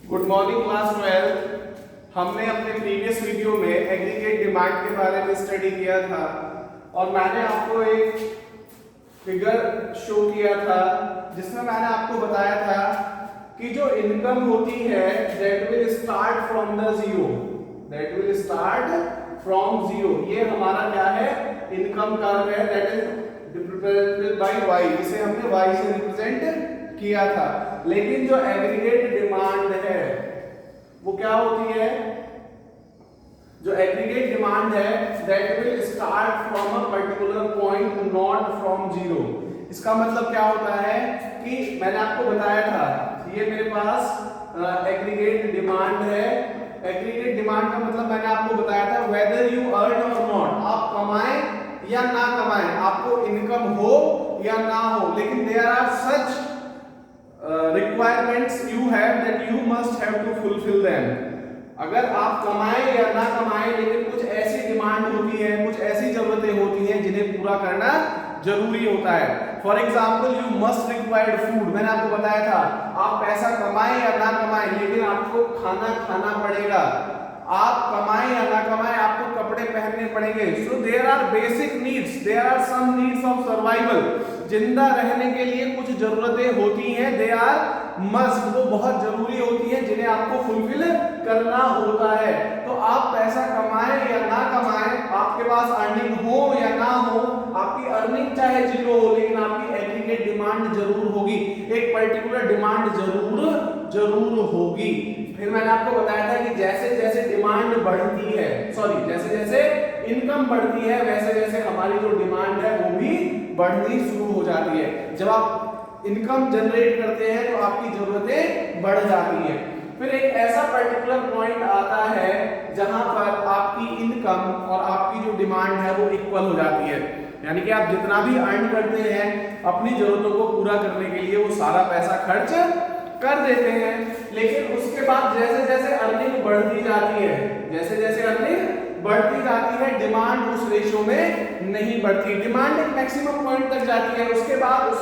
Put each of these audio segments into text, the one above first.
Good morning class 12। हमने अपने previous video में एग्रीगेट डिमांड के बारे में स्टडी किया था और मैंने आपको एक फिगर शो किया था जिसमें मैंने आपको बताया था कि जो इनकम होती है that will start from the zero, that will start from zero. ये हमारा क्या है, इनकम कर्व है, that is represented by Y, इसे हमने वाई से रिप्रेजेंट किया था। लेकिन जो एग्रीगेट डिमांड है वो क्या होती है, जो एग्रीगेट डिमांड है that will start from a particular point, not from zero. इसका मतलब क्या होता है कि मैंने आपको बताया था ये मेरे पास एग्रीगेट डिमांड है। एग्रीगेट डिमांड का मतलब मैंने आपको बताया था वेदर यू अर्न और नॉट, आप कमाएं या ना कमाएं, आपको इनकम हो या ना हो, लेकिन there are such requirements you have that you must have to fulfill them। अगर आप कमाएं या ना कमाएं, लेकिन कुछ ऐसी डिमांड होती है, कुछ ऐसी जरूरतें होती हैं जिन्हें पूरा करना जरूरी होता है। For example you must required food, मैंने आपको बताया था आप पैसा कमाएं या ना कमाएं लेकिन आपको खाना खाना पड़ेगा, आप कमाएं या ना कमाएं आपको कपड़े पहनने पड़ेंगे। So there are basic needs, there are some needs of survival, जिंदा रहने के लिए कुछ जरूरतें होती हैं, दे आर मस्ट, वो बहुत जरूरी होती हैं जिन्हें आपको फुलफिल करना होता है। तो आप पैसा कमाएं या ना कमाएं, आपके पास अर्निंग हो या ना हो, आपकी अर्निंग चाहे जीरो हो लेकिन आपकी एग्रीगेट डिमांड जरूर होगी, एक पर्टिकुलर डिमांड जरूर होगी। फिर मैंने आपको बताया था कि जैसे जैसे डिमांड बढ़ती है, जैसे जैसे इनकम बढ़ती है वैसे वैसे हमारी जो डिमांड है वो भी बढ़नी शुरू हो जाती है। जब आप इनकम जनरेट करते हैं तो आपकी जरूरतें बढ़ जाती हैं। फिर एक ऐसा पर्टिकुलर पॉइंट आता है जहां पर आपकी इनकम और आपकी जो डिमांड है वो इक्वल हो जाती है, यानी कि आप जितना भी अर्न करते हैं अपनी जरूरतों को पूरा करने के लिए वो सारा पैसा खर्च कर देते हैं। लेकिन उसके बाद जैसे जैसे अर्निंग बढ़ती जाती है, जैसे जैसे अर्निंग बढ़ती जाती है, डिमांड उस रेशियो में नहीं बढ़ती, डिमांड एक मैक्सिमम पॉइंट तक जाती है, उसके बाद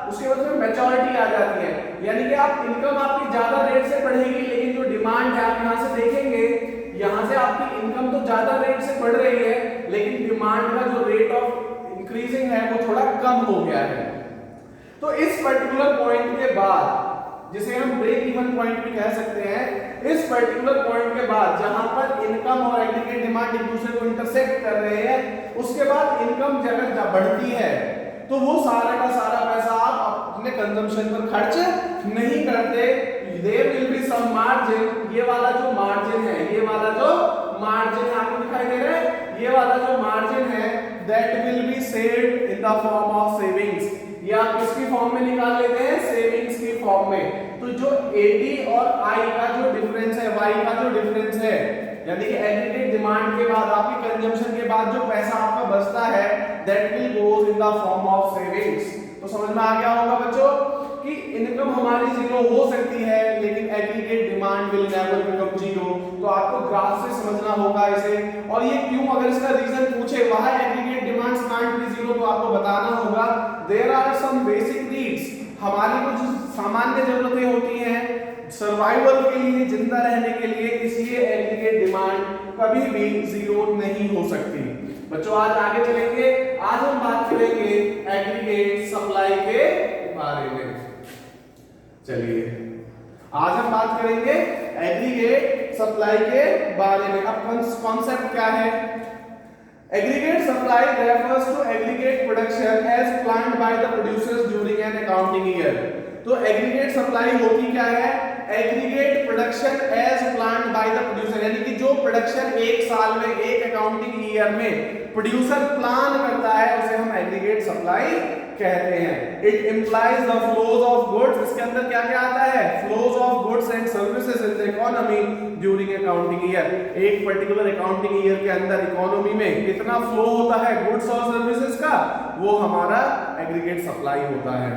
उसके बाद मैच्योरिटी आ जाती है, यानी कि आप इनकम आपकी ज्यादा रेट से बढ़ेगी लेकिन जो डिमांड है आप यहां से देखेंगे, यहां से आपकी इनकम तो ज्यादा रेट से बढ़ रही है लेकिन डिमांड का जो रेट ऑफ इंक्रीजिंग है वो थोड़ा कम हो गया है। तो इस पर्टिकुलर पॉइंट के बाद, जिसे हम ब्रेक इवन पॉइंट भी कह सकते हैं, इस पर्टिकुलर पॉइंट के बाद जहां पर इनकम और एग्रीगेट डिमांड एक दूसरे को इंटरसेक्ट कर रहे हैं, उसके बाद इनकम जब बढ़ती है तो वो सारा का सारा पैसा आप अपने कंजम्पशन पर खर्च नहीं करते, there will be some margin, ये वाला जो मार्जिन है, ये वाला जो मार्जिन आपको दिखाई दे रहा है, ये वाला जो मार्जिन है that will be saved in the form of savings, ये आप किसकी फॉर्म में निकाल लेते हैं, सेविंग्स की फॉर्म में। तो जो एडी और आई का जो डिफरेंस है, वाई का जो डिफरेंस है, यानी कि एग्रीगेट डिमांड के बाद आपकी कंजम्पशन के बाद जो पैसा आपका बचता है that will goes in the form of savings. तो समझ में आ गया होगा बच्चों कि इनकम हमारी जीरो हो सकती है लेकिन aggregate demand will never become zero. तो आपको ग्राफ से समझना होगा इसे, और ये क्यों, अगर इसका रीजन पूछे why aggregate demands can't be zero, तो आपको बताना होगा there are some basic needs, हमारी कुछ सामान्य जरूरतें होती हैं सर्वाइवल के लिए, जिंदा रहने के लिए, इसलिए एग्रीगेट डिमांड कभी भी जीरो नहीं हो सकती। बच्चों आज आगे चलेंगे, आज हम बात करेंगे एग्रीगेट सप्लाई के बारे में। चलिए आज हम बात करेंगे एग्रीगेट सप्लाई के बारे में। अब कॉन्सेप्ट क्या है, aggregate supply refers to aggregate production as planned by the producers during an accounting year. तो एग्रीगेट सप्लाई होती क्या है, aggregate production as planned by the producer, यानी कि जो प्रोडक्शन एक साल में, एक अकाउंटिंग ईयर में प्रोड्यूसर प्लान करता है उसे हम एग्रीगेट सप्लाई कहते हैं। It implies the flows of goods, इसके अंदर क्या क्या आता है, flows of goods and services in the economy during accounting year. एक पर्टिकुलर अकाउंटिंग ईयर के अंदर इकोनॉमी में कितना फ्लो होता है गुड्स और सर्विसेज का, वो हमारा एग्रीगेट सप्लाई होता है।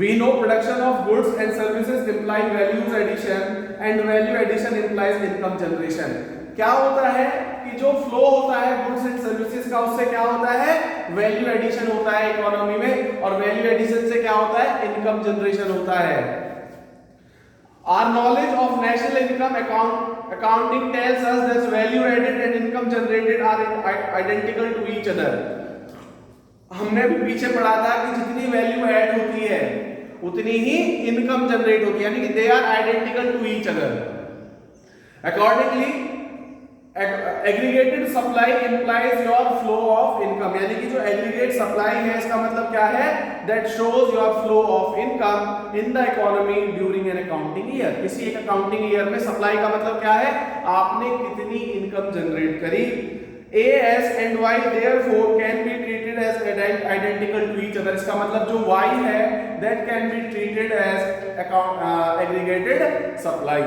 We know production of goods and services imply values addition and value addition implies income generation। क्या होता है कि जो फ्लो होता है गुड्स एंड सर्विसेज का, उससे क्या होता है, वैल्यू एडिशन होता है इकोनॉमी में, और वैल्यू एडिशन से क्या होता है, इनकम जनरेशन होता है। Our knowledge of national income accounting tells us that value added and income generated are identical to each other. हमने भी पीछे पढ़ा था कि जितनी वैल्यू ऐड होती है उतनी ही इनकम जनरेट होती है, यानी कि they are identical to each other. Accordingly aggregated supply implies your flow of income, यानी कि जो एग्रीगेट सप्लाई है इसका मतलब क्या है, that shows your flow of income in the economy during an accounting year. किसी एक अकाउंटिंग ईयर में सप्लाई का मतलब क्या है, आपने कितनी इनकम जनरेट करी. A, S and Y therefore can be treated as identical to each other. इसका मतलब जो Y है that can be treated as aggregated supply.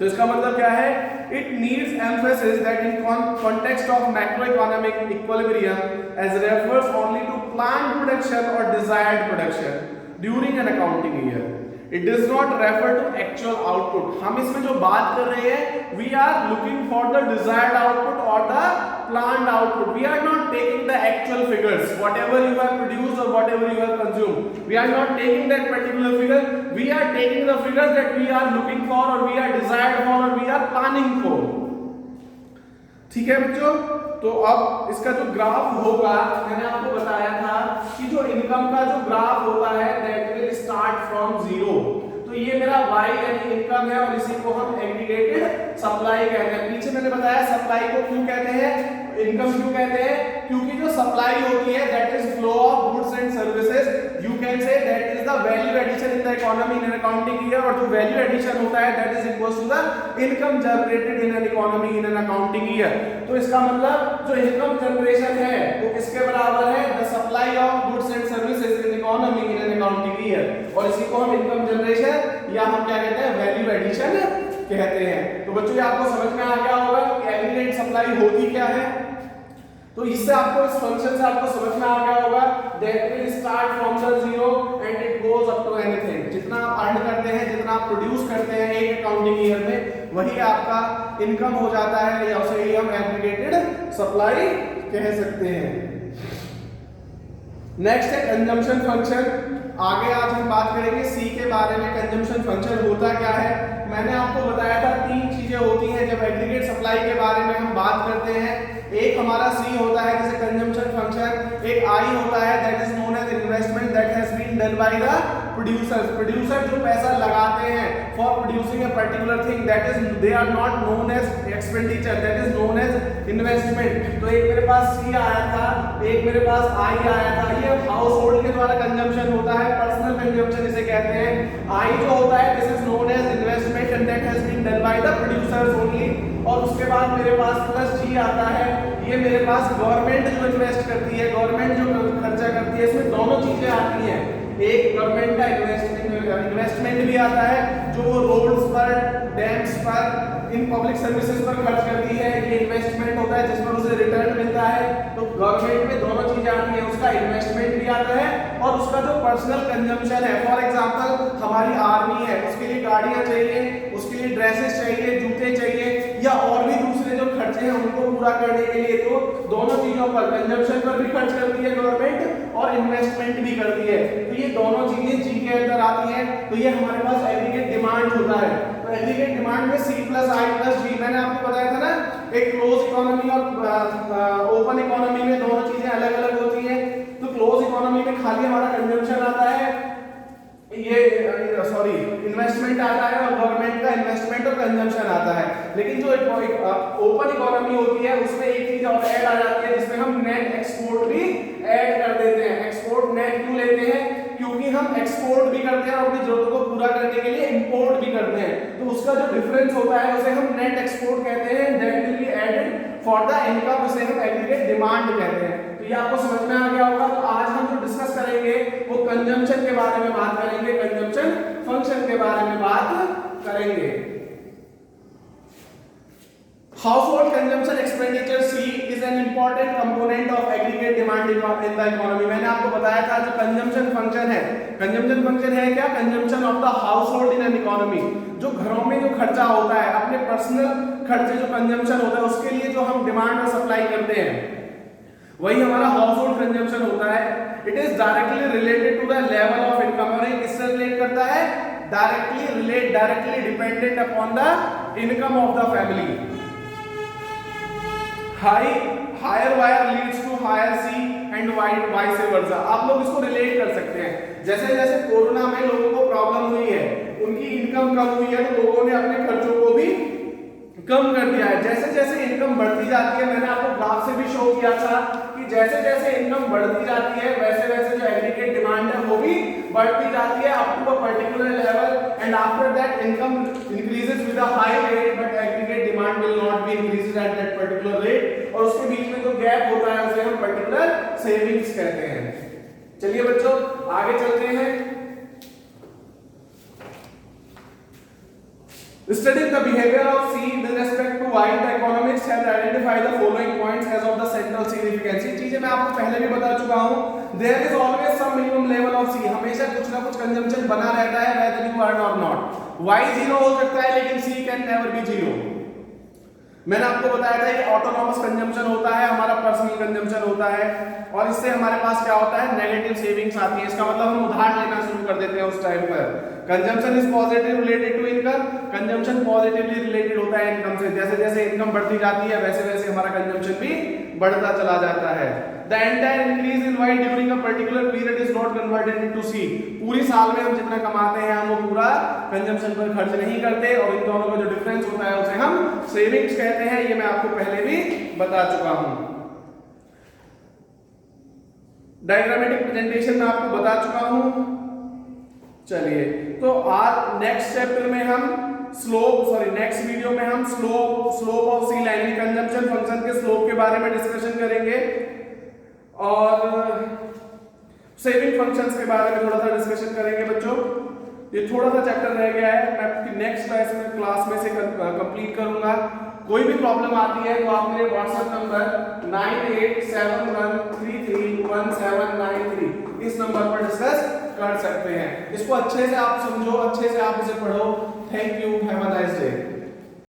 तो इसका मतलब क्या है, it needs emphasis that in context of macroeconomic equilibrium as refers only to planned production or desired production during an accounting year. It does not refer to actual output. हम इसमें जो बात कर रहे हैं, we are looking for the desired output or the planned output. We are not taking the actual figures, whatever you have produced or whatever you have consumed. We are not taking that particular figure. We are taking the figures that we are looking for or we are desired for or we are planning for. ठीक है बच्चों, तो अब इसका जो graph होगा, मैंने आपको बताया था कि जो इनकम का जो ग्राफ होता है that will start from zero. तो ये मेरा y यानी इनकम है और इसी को हम एग्रीगेटेड सप्लाई कहते हैं. पीछे मैंने बताया सप्लाई को क्यों कहते हैं, इनकम क्यों कहते हैं, क्योंकि जो सप्लाई होती है that is flow of goods and services. You can say that is the value addition in the economy in an accounting year, और जो वैल्यू एडिशन होता है that is equal to the income generated in an economy in an accounting year. तो इसका मतलब जो income generation है वो किसके बराबर है, the supply of goods and services in economy in an accounting year, और इसी को हम इनकम जनरेशन या हम क्या कहते हैं, वैल्यू एडिशन कहते हैं. तो बच्चों ये आपको समझ में आ गया होगा कि एग्रीगेट सप्लाई होती क्या है. तो इससे आपको, इस फंक्शन से आपको समझ में आ गया होगा that will start from the zero and it goes up to anything. जितना आप अर्न करते हैं, जितना आप प्रोड्यूस करते हैं एक अकाउंटिंग ईयर में, वही आपका इनकम हो जाता है, या उसे ही हम एग्रीगेटेड सप्लाई कह सकते हैं. नेक्स्ट है कंजम्पशन फंक्शन. आगे आज हम बात करेंगे सी के बारे में. कंजम्पशन फंक्शन होता क्या है, मैंने आपको बताया था तीन चीजें होती हैं जब एग्रीगेट सप्लाई के बारे में हम बात करते हैं. एक हमारा सी होता है जैसे कंजम्पशन फंक्शन, एक आई होता है that is known as investment that has been done by the producers. Producer जो पैसा लगाते हैं for producing a particular thing, that is they are not known as expenditure, that is known as investment. तो एक मेरे पास सी आया था, एक मेरे पास आई आया था. ये हाउस होल्ड के द्वारा कंजम्पशन होता है, पर्सनल कंजम्पशन इसे कहते हैं. आई जो होता है this is known as investment and that has been done by the producers only. और उसके बाद मेरे पास प्लस जी आता है, ये मेरे पास गवर्नमेंट जो इन्वेस्ट करती है, गवर्नमेंट जो खर्चा करती है, इसमें दोनों चीजें आती हैं. एक गवर्नमेंट का इन्वेस्टमेंट भी आता है जो वो रोड्स पर, डैम्स पर, इन पब्लिक सर्विसेज पर खर्च करती है. ये इन्वेस्टमेंट होता है जिस पर उसे रिटर्न मिलता है. तो गवर्नमेंट में दोनों चीजें आती हैं, उसका इन्वेस्टमेंट भी आता है और उसका जो पर्सनल कंजम्पशन है. फॉर एग्जांपल हमारी आर्मी है, उसके लिए गाड़ियां चाहिए, उसके लिए ड्रेसेस चाहिए, जूते चाहिए, या और भी दूसरे जो खर्चे हैं उनको पूरा करने के लिए, तो दोनों चीजों पर, कंजम्पशन पर भी खर्च करती है गवर्नमेंट और इन्वेस्टमेंट भी करती है. तो ये दोनों चीजें जी के अंदर आती हैं. तो ये हमारे पास एग्रीगेट डिमांड होता है. तो एग्रीगेट डिमांड में सी प्लस आई प्लस जी, मैंने आपको बताया था ना, एक क्लोज इकोनॉमी और ओपन इकोनॉमी में दोनों चीजें अलग अलग होती हैं. तो क्लोज इकोनॉमी में खाली हमारा कंजम्पशन आता है, ये सॉरी इन्वेस्टमेंट आता है, और गवर्नमेंट का इन्वेस्टमेंट और कंजम्पशन आता है. लेकिन जो ओपन इकोनॉमी होती है उसमें एक चीज और ऐड आ जाती है जिसमें हम नेट एक्सपोर्ट भी ऐड कर देते हैं. एक्सपोर्ट नेट क्यों लेते हैं, क्योंकि हम एक्सपोर्ट भी करते हैं और अपनी जरूरतों को पूरा करने के लिए इंपोर्ट भी करते हैं. तो उसका जो डिफरेंस होता है उसे हम नेट एक्सपोर्ट कहते हैं, that will be added for the income, उसे हम एग्रीगेट डिमांड कहते हैं. तो ये आपको समझ में आ गया होगा. तो आज हम जो डिस्कस करेंगे वो कंजम्पशन के बारे में बात करेंगे, कंजम्पशन फंक्शन के बारे में बात करेंगे. Household consumption expenditure C is an important component of aggregate demand in the economy. मैंने आपको बताया था जो कंजम्पशन फंक्शन है, कंजम्पशन फंक्शन है क्या, consumption of the household in an economy. जो घरों में जो खर्चा होता है, अपने पर्सनल खर्चे जो कंजम्पशन होता है उसके लिए जो हम डिमांड और सप्लाई करते हैं, वही हमारा हाउसहोल्ड कंजम्पशन होता है. It is directly related to the level of income. और ये किससे रिलेट करता है, directly dependent upon the income of the family. Higher Y leads to higher C and vice versa. आप लोग इसको रिलेट कर सकते हैं, जैसे जैसे कोरोना में लोगों को प्रॉब्लम हुई है, उनकी इनकम कम हुई है, तो लोगों ने अपने खर्चों को भी कम कर दिया है। जैसे जैसे इनकम बढ़ती जाती है, मैंने आपको ग्राफ से भी शो किया था कि जैसे जैसे इनकम बढ़ती जाती है वैसे वैसे जो एग्रीगेट डिमांड है वो भी बढ़ती जाती है up to a particular level, and after that income increases with a high rate but aggregate demand will not be increases at that particular rate, और उसके बीच में जो गैप होता है उसे हम पर्टिकुलर सेविंग्स कहते हैं। चलिए बच्चों आगे चलते हैं। Studying the behavior of C with respect to Y, the economists have identified the following points as of the central significance। ये चीजें मैं आपको पहले भी बता चुका हूँ। There is always some minimum level of C, हमेशा कुछ ना कुछ कंजम्पशन बना रहता है whether you earn or not। Y 0 हो सकता है लेकिन C can never be 0। मैंने आपको बताया था कि ऑटोनॉमस कंजम्पशन होता है, हमारा पर्सनल कंजम्पशन होता है, और इससे हमारे पास क्या होता है, नेगेटिव सेविंग्स आती है। इसका मतलब हम उधार लेना शुरू कर देते हैं उस टाइम पर। Consumption is positive related to income, consumption positively related होता है इनकम से। जैसे जैसे इनकम बढ़ती जाती है वैसे वैसे हमारा कंजम्पशन भी बढ़ता चला जाता है। The entire increase in y during a particular period is not converted into c. पूरी साल में हम जितना कमाते हैं हम वो पूरा कंजम्पशन पर खर्च नहीं करते, और इन दोनों का जो डिफरेंस होता है उसे हम सेविंग्स कहते हैं। ये मैं आपको पहले भी बता चुका हूं। डायग्रामेटिक प्रेजेंटेशन में आपको बता चुका हूं। चलिए तो आज नेक्स्ट चैप्टर में हम नेक्स्ट वीडियो में हम slope of C line consumption function के स्लोप के बारे में डिस्कशन करेंगे, और सेविंग फंक्शंस के बारे में थोड़ा सा डिस्कशन करेंगे बच्चों। ये थोड़ा सा चैप्टर रह गया है, मैं नेक्स्ट क्लास में से कंप्लीट करूंगा। कोई भी प्रॉब्लम आती है तो आप मेरे व्हाट्सएप नंबर 9871331793 इस नंबर पर डिस्कस कर सकते हैं। इसको अच्छे से आप समझो, अच्छे से आप इसे पढ़ो। Thank you, have a nice day.